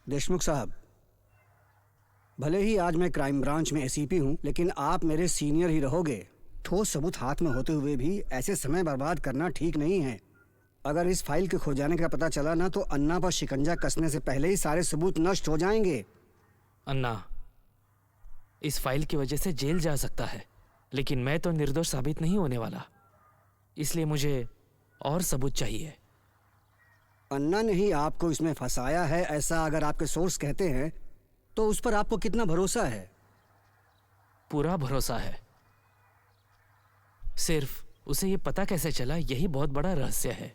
देशमुख साहब, भले ही आज मैं क्राइम ब्रांच में एसीपी हूँ, लेकिन आप मेरे सीनियर ही रहोगे। ठोस सबूत हाथ में होते हुए भी ऐसे समय बर्बाद करना ठीक नहीं है। अगर इस फाइल के खो जाने का पता चला ना, तो अन्ना पर शिकंजा कसने से पहले ही सारे सबूत नष्ट हो जाएंगे। अन्ना इस फाइल की वजह से जेल जा सकता है, लेकिन मैं तो निर्दोष साबित नहीं होने वाला, इसलिए मुझे और सबूत चाहिए। अन्ना ने ही आपको इसमें फंसाया है, ऐसा अगर आपके सोर्स कहते हैं, तो उस पर आपको कितना भरोसा है? पूरा भरोसा है। सिर्फ उसे ये पता कैसे चला, यही बहुत बड़ा रहस्य है।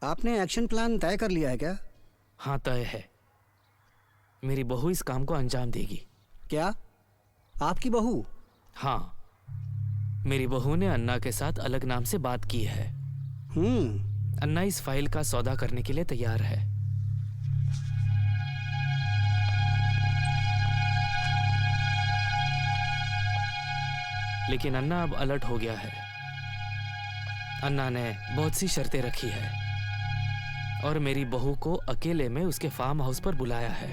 आपने एक्शन प्लान तय कर लिया है क्या? हाँ, तय है। मेरी बहू इस काम को अंजाम देगी। क्या? आपकी बहू? हाँ, मेरी बहू ने अन्ना के साथ अलग नाम से बात की है। अन्ना इस फाइल का सौदा करने के लिए तैयार है। लेकिन अन्ना अब अलर्ट हो गया है। अन्ना ने बहुत सी शर्तें रखी है और मेरी बहू को अकेले में उसके फार्म हाउस पर बुलाया है।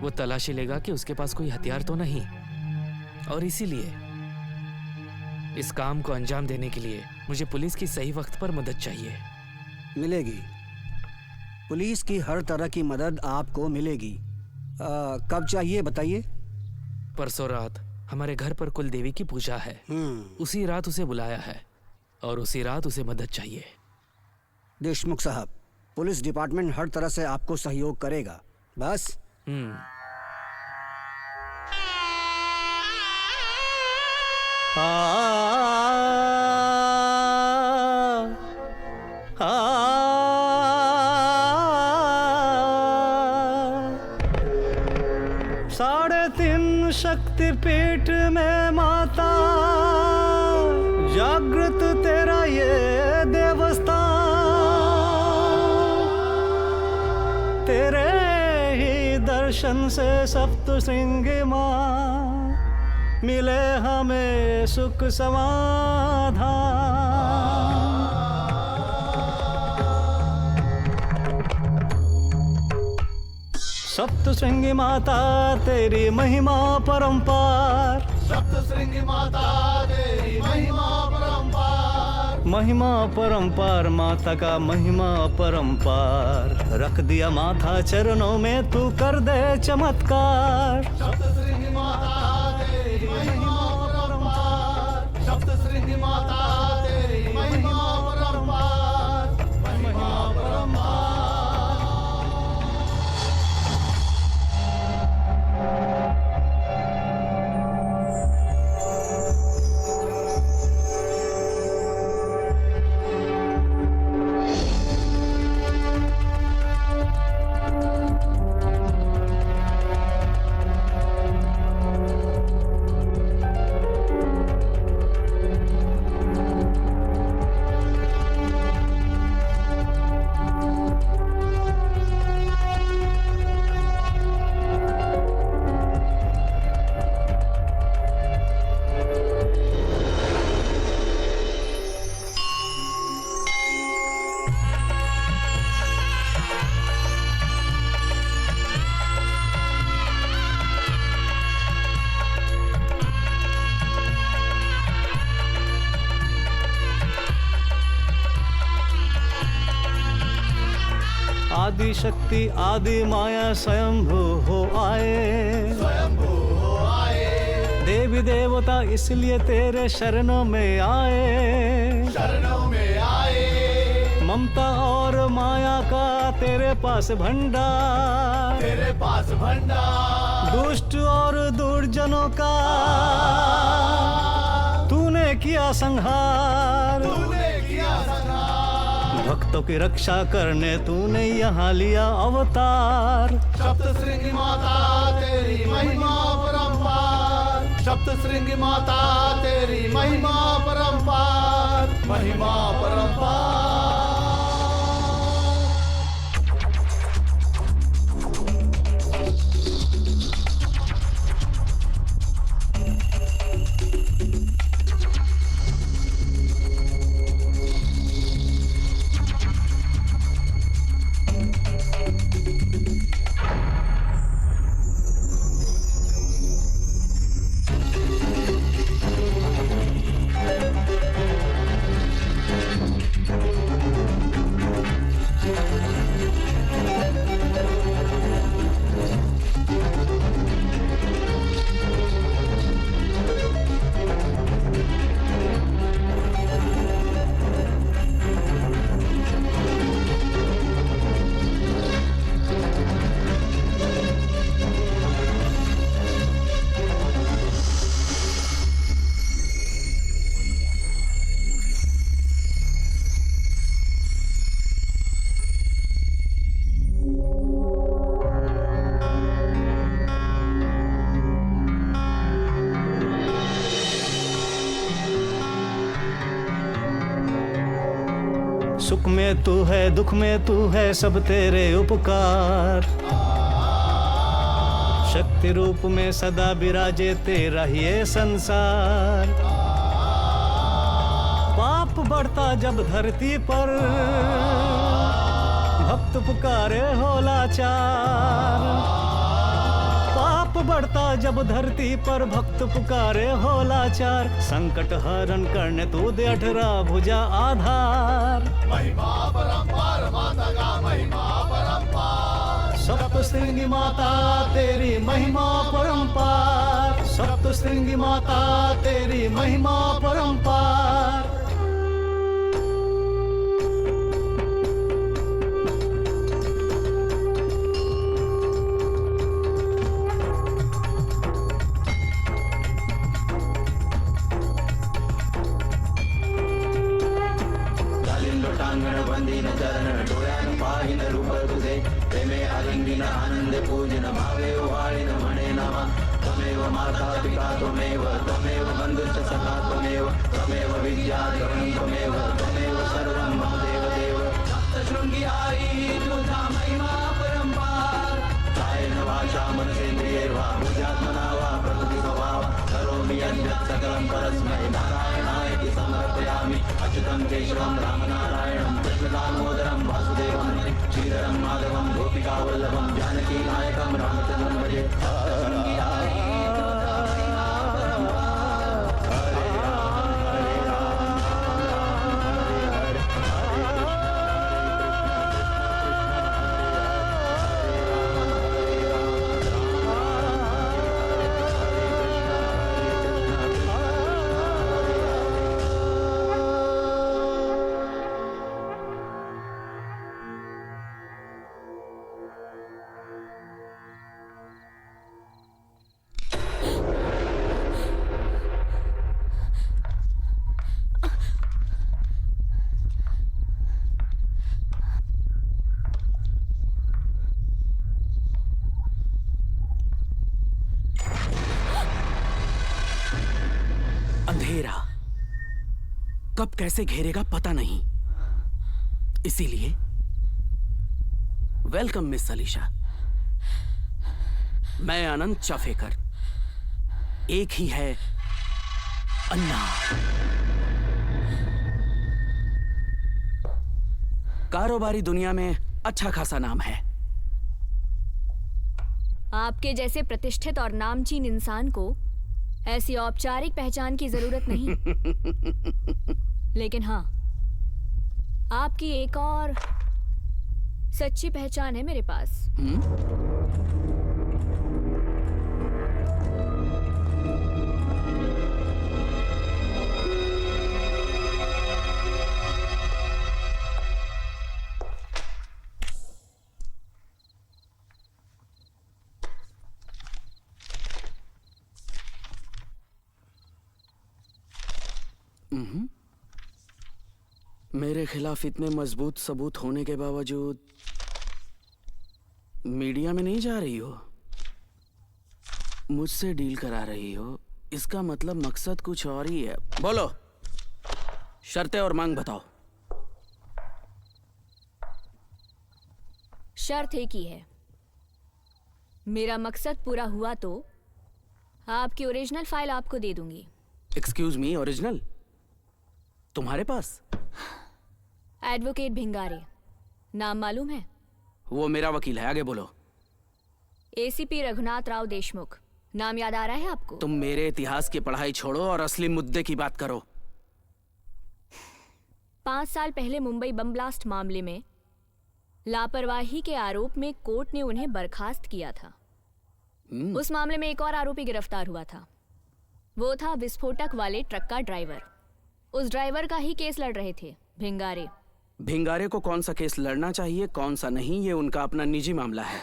वो तलाशी लेगा कि उसके पास कोई हथियार तो नहीं, और इसीलिए इस काम को अंजाम देने के लिए मुझे पुलिस की सही वक्त पर मदद चाहिए। मिलेगी। पुलिस की हर तरह की मदद आपको मिलेगी। कब चाहिए बताइए? परसों रात हमारे घर पर कुल देवी की पूजा है। उसी रात उसे बुलाया है और उसी रात उसे मदद चाहिए। देशमुख साहब, पुलिस डिपार्टमेंट हर तरह से आपको सहयोग करेगा। बस साढ़े तीन शक्तिपीठ में माता, जागृत तेरा ये देवस्थान। तेरे ही दर्शन से सप्तशृंगी माँ मिले हमें सुख समाधान। सप्तशृंगी माता तेरी महिमा परंपार। सप्तशृंगी माता तेरी महिमा परंपार। महिमा परंपार माता का महिमा परंपार। रख दिया माथा चरणों में, तू कर दे चमत्कार। सप्तशृंगी माता तेरी महिमा परंपार। सप्तशृंगी माता तेरी महिमा परंपार। महिमा परंपार। आदि शक्ति आदि माया स्वयंभू हो आए। स्वयंभू हो आए। देवी देवता इसलिए तेरे शरणों में आए। शरणों में आए। ममता और माया का तेरे पास भंडार। तेरे पास भंडार। दुष्ट और दुर्जनों का तूने किया संहार। तूने किया संहार। भक्तों की रक्षा करने तूने यहाँ लिया अवतार। सप्तशृंगी माता तेरी महिमा परंपार। सप्तशृंगी माता तेरी महिमा परंपार। महिमा परंपार। में तू है, दुख में तू है, सब तेरे उपकार। शक्ति रूप में सदा विराजे तेरा ही ये संसार। पाप बढ़ता जब धरती पर, भक्त पुकारे हो लाचार। पाप बढ़ता जब धरती पर, भक्त पुकारे हो लाचार। संकट हरण करने तू दे 18 भुजा आधार। महिमा परंपार माता का महिमा परंपार। सप्त श्रृंगी माता तेरी महिमा परंपार। सप्त श्रृंगी माता तेरी महिमा परंपार। अंधेरा कब कैसे घेरेगा पता नहीं, इसीलिए वेलकम मिस अलीशा। मैं आनंद चाफेकर, एक ही है अन्ना। कारोबारी दुनिया में अच्छा खासा नाम है। आपके जैसे प्रतिष्ठित और नामचीन इंसान को ऐसी औपचारिक पहचान की जरूरत नहीं। लेकिन हाँ, आपकी एक और सच्ची पहचान है मेरे पास। मेरे खिलाफ इतने मजबूत सबूत होने के बावजूद मीडिया में नहीं जा रही हो, मुझसे डील करा रही हो। इसका मतलब मकसद कुछ और ही है। बोलो, शर्तें और मांग बताओ। शर्त एक ही है, मेरा मकसद पूरा हुआ तो आपकी ओरिजिनल फाइल आपको दे दूंगी। एक्सक्यूज मी, ओरिजिनल तुम्हारे पास? एडवोकेट भिंगारे, नाम मालूम है? वो मेरा वकील है। आगे बोलो। एसीपी रघुनाथ राव देशमुख, नाम याद आ रहा है आपको? तुम मेरे इतिहास की पढ़ाई छोड़ो और असली मुद्दे की बात करो। 5 साल पहले मुंबई बम ब्लास्ट मामले में लापरवाही के आरोप में कोर्ट ने उन्हें बर्खास्त किया था। उस मामले में एक और आरोपी गिरफ्तार हुआ था। वो था विस्फोटक वाले ट्रक का ड्राइवर। उस ड्राइवर का ही केस लड़ रहे थे भिंगारे। भिंगारे को कौन सा केस लड़ना चाहिए, कौन सा नहीं, ये उनका अपना निजी मामला है।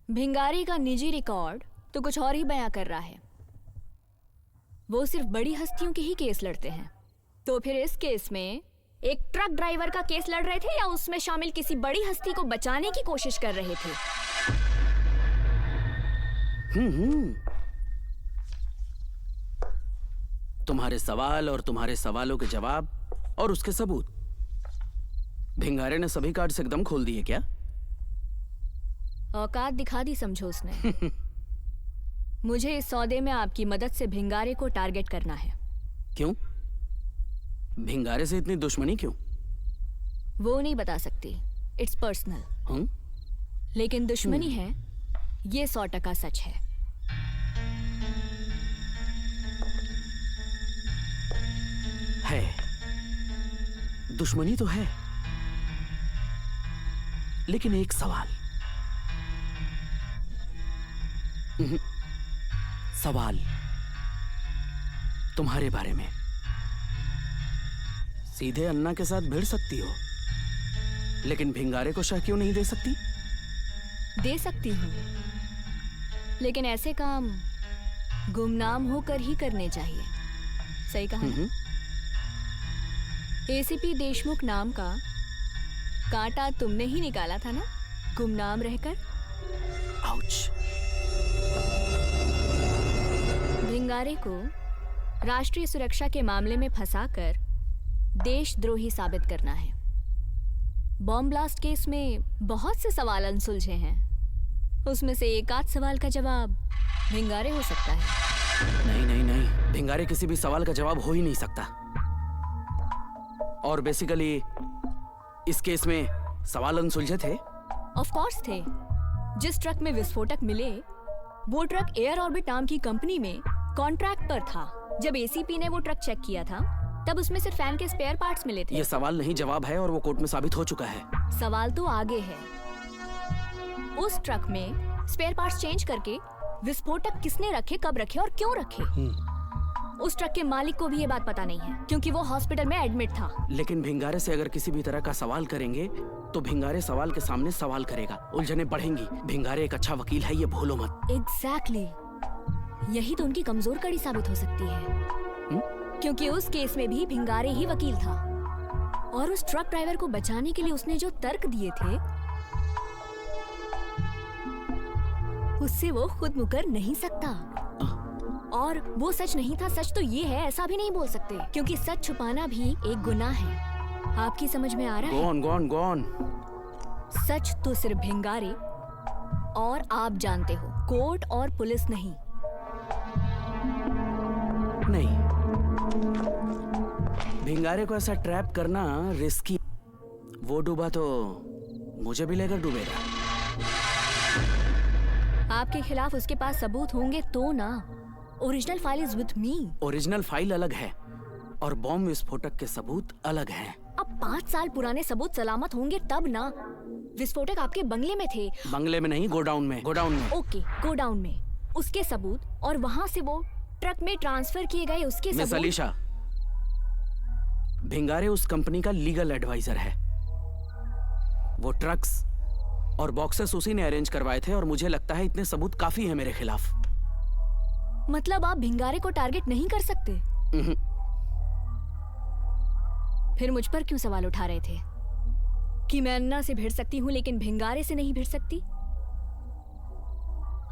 भिंगारे का निजी रिकॉर्ड तो कुछ और ही बयां कर रहा है। वो सिर्फ बड़ी हस्तियों के ही केस लड़ते हैं। तो फिर इस केस में एक ट्रक ड्राइवर का केस लड़ रहे थे या उसमें शामिल किसी बड़ी हस्ती को बचाने की कोशिश कर रहे थे? तुम्हारे सवाल और तुम्हारे सवालों के जवाब और उसके सबूत भिंगारे ने सभी कार्ड्स एकदम खोल दिए क्या? औकात दिखा दी समझो उसने। मुझे इस सौदे में आपकी मदद से भिंगारे को टारगेट करना है। क्यों? भिंगारे से इतनी दुश्मनी क्यों? वो नहीं बता सकती, इट्स पर्सनल। हम्म? लेकिन दुश्मनी है, ये 100% सच है। दुश्मनी तो है, लेकिन एक सवाल। सवाल तुम्हारे बारे में। सीधे अन्ना के साथ भिड़ सकती हो, लेकिन भिंगारे को शह क्यों नहीं दे सकती? दे सकती हूँ, लेकिन ऐसे काम गुमनाम होकर ही करने चाहिए। सही कहा ना? एसीपी देशमुख नाम का कांटा तुमने ही निकाला था ना, गुमनाम रहकर। आउच। भिंगारे को राष्ट्रीय सुरक्षा के मामले में फंसाकर देशद्रोही साबित करना है। बॉम्ब ब्लास्ट केस में बहुत से सवाल अनसुलझे हैं, उसमें से एक आध सवाल का जवाब भिंगारे हो सकता है। नहीं नहीं नहीं, भिंगारे किसी भी सवाल का जवाब हो ही नहीं सकता। और बेसिकली इस केस में सवाल अनसुलझे थे? ऑफ कोर्स थे। जिस ट्रक में विस्फोटक मिले वो ट्रक एयर ऑर्बिट नाम की कंपनी में कॉन्ट्रैक्ट पर था। जब एसीपी ने वो ट्रक चेक किया था तब उसमें सिर्फ फैन के स्पेयर पार्ट्स मिले थे। ये सवाल नहीं जवाब है, और वो कोर्ट में साबित हो चुका है। सवाल तो आगे है, उस ट्रक में स्पेयर पार्ट्स चेंज करके विस्फोटक किसने रखे, कब रखे और क्यों रखे? उस ट्रक के मालिक को भी ये बात पता नहीं है, क्योंकि वो हॉस्पिटल में एडमिट था। लेकिन भिंगारे से अगर किसी भी तरह का सवाल करेंगे तो भिंगारे सवाल के सामने सवाल करेगा, उलझने बढ़ेंगी। भिंगारे एक अच्छा वकील है, ये भूलो मत। एग्जैक्टली, यही तो उनकी कमजोर कड़ी साबित हो सकती है। क्योंकि उस केस में भी भिंगारे ही वकील था, और उस ट्रक ड्राइवर को बचाने के लिए उसने जो तर्क दिए थे उससे वो खुद मुकर नहीं सकता। और वो सच नहीं था, सच तो ये है, ऐसा भी नहीं बोल सकते, क्योंकि सच छुपाना भी एक गुनाह है। आपकी समझ में आ रहा है? Go on. सच तो सिर्फ भिंगारे और आप जानते हो, कोर्ट और पुलिस नहीं। नहीं, भिंगारे को ऐसा ट्रैप करना रिस्की। वो डूबा तो मुझे भी लेकर डूबेगा। आपके खिलाफ उसके पास सबूत होंगे तो ना। Original file is with me. Original file अलग है और बॉम्ब विस्फोटक के सबूत अलग हैं। अब 5 साल पुराने सबूत सलामत होंगे तब ना। विस्फोटक आपके बंगले में थे। बंगले में नहीं, गोडाउन में। ओके, गोडाउन में उसके सबूत, और वहां से वो ट्रक में ट्रांसफर किए गए उसके मिस सबूत। अलीशा, भिंगारे उस कंपनी का लीगल एडवाइजर है। वो ट्रक्स और बॉक्सेस उसी ने अरेंज करवाए थे, और मुझे लगता है इतने सबूत काफी है मेरे खिलाफ। मतलब आप भिंगारे को टारगेट नहीं कर सकते? फिर मुझ पर क्यों सवाल उठा रहे थे कि मैं अन्ना से भिड़ सकती हूँ लेकिन भिंगारे से नहीं भिड़ सकती?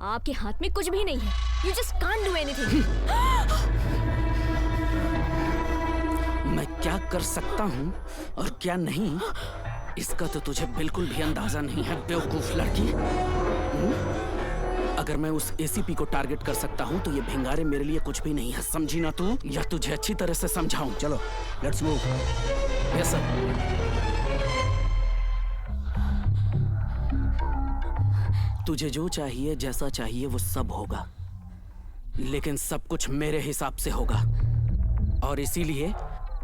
आपके हाथ में कुछ भी नहीं है। You just can't do anything. मैं क्या कर सकता हूँ और क्या नहीं, इसका तो तुझे बिल्कुल भी अंदाजा नहीं है, बेवकूफ लड़की। अगर मैं उस एसीपी को टारगेट कर सकता हूँ तो ये भिंगारे मेरे लिए कुछ भी नहीं है, समझी ना तू? या तुझे अच्छी तरह से समझाऊं? चलो, लेट्स मूव। Yes sir. तुझे जो चाहिए, जैसा चाहिए, वो सब होगा, लेकिन सब कुछ मेरे हिसाब से होगा। और इसीलिए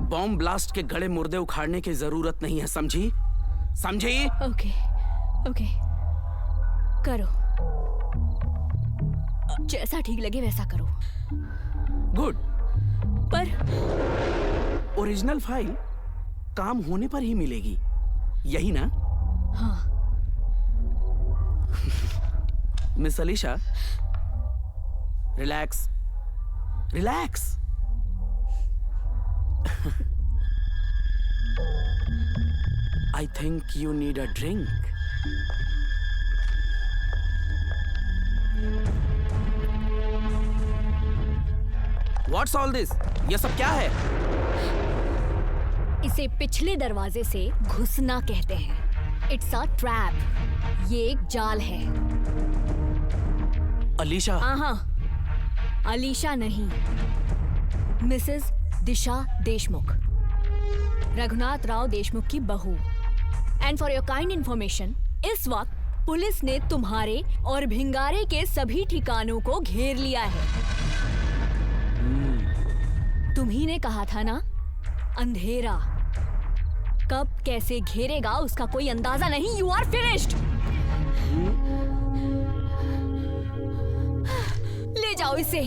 बॉम्ब ब्लास्ट के गड़े मुर्दे उखाड़ने की जरूरत नहीं है, समझी? ओके, करो, जैसा ठीक लगे वैसा करो। गुड। पर ओरिजिनल फाइल काम होने पर ही मिलेगी, यही ना? हाँ। Miss Alisha, relax. I think you need a drink. What's all this? ये सब क्या है? इसे पिछले दरवाजे से घुसना कहते हैं। It's a trap. ये एक जाल है। अलीशा, हाँ, अलीशा नहीं, मिसेस दिशा देशमुख, रघुनाथ राव देशमुख की बहू। And for your kind information, इस वक्त पुलिस ने तुम्हारे और भिंगारे के सभी ठिकानों को घेर लिया है। तुम्ही ने कहा था ना, अंधेरा कब कैसे घेरेगा उसका कोई अंदाजा नहीं। You are finished. ले जाओ इसे।